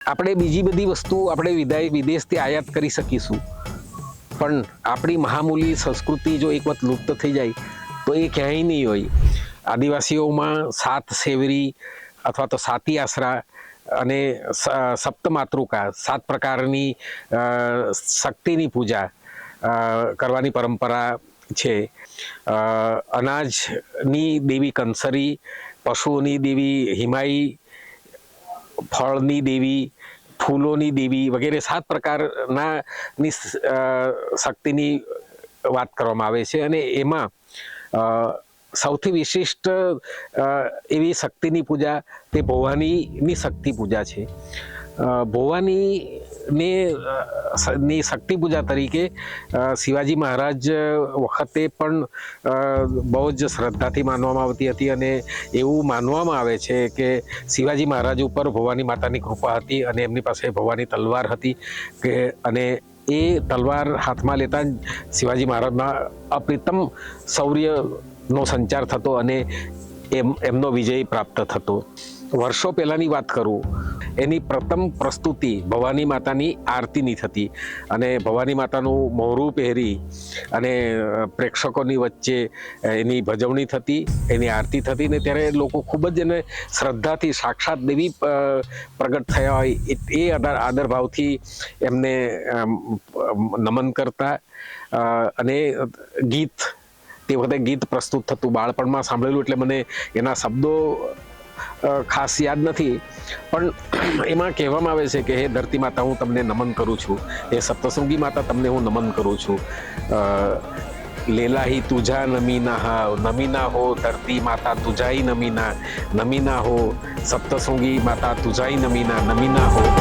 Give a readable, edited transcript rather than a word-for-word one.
આપણે બીજી બધી વસ્તુ આપણે વિદેશથી આયાત કરી શકીશું, પણ આપણી મહામૂલી સંસ્કૃતિ જો એક વખત લુપ્ત થઈ જાય તો એ ક્યાંય નહીં હોય. આદિવાસીઓમાં સાત સેવરી અથવા તો સાતી આસરા અને સપ્તમાતૃકા, 7 પ્રકારની શક્તિની પૂજા કરવાની પરંપરા છે. અનાજની દેવી કંસરી, પશુઓની દેવી હિમાઈ, ફળની દેવી, ફૂલોની દેવી વગેરે 7 પ્રકારના શક્તિની વાત કરવામાં આવે છે. અને એમાં સૌથી વિશિષ્ટ એવી શક્તિની પૂજા તે ભવાનીની શક્તિ પૂજા છે. ભવાનીની શક્તિ પૂજા તરીકે શિવાજી મહારાજ વખતે પણ બહુ જ શ્રદ્ધાથી માનવામાં આવતી હતી, અને એવું માનવામાં આવે છે કે શિવાજી મહારાજ ઉપર ભવાની માતાની કૃપા હતી અને એમની પાસે ભવાની તલવાર હતી અને એ તલવાર હાથમાં લેતા જ શિવાજી મહારાજના અપ્રિતમ શૌર્યનો સંચાર થતો અને એમનો વિજય પ્રાપ્ત થતો. વર્ષો પહેલાંની વાત કરું, એની પ્રથમ પ્રસ્તુતિ ભવાની માતાની આરતીની થતી અને ભવાની માતાનું મોરું પહેરી અને પ્રેક્ષકોની વચ્ચે એની ભજવણી થતી, એની આરતી થતી ને ત્યારે લોકો ખૂબ જ એને શ્રદ્ધાથી સાક્ષાત દેવી પ્રગટ થયા હોય એ આદરભાવથી એમને નમન કરતા. અને ગીત, તે વખતે ગીત પ્રસ્તુત થતું, બાળપણમાં સાંભળેલું એટલે મને એના શબ્દો ખાસ યાદ નથી, પણ એમાં કહેવામાં આવે છે કે હે ધરતી માતા, હું તમને નમન કરું છું. એ સપ્તશૃંગી માતા, તમને હું નમન કરું છું. લેલાહી તુજા નમીના હો ધરતી માતા તુજાઈ નમીના હો, સપ્તશૃંગી માતા તુજાઈ નમીના હો.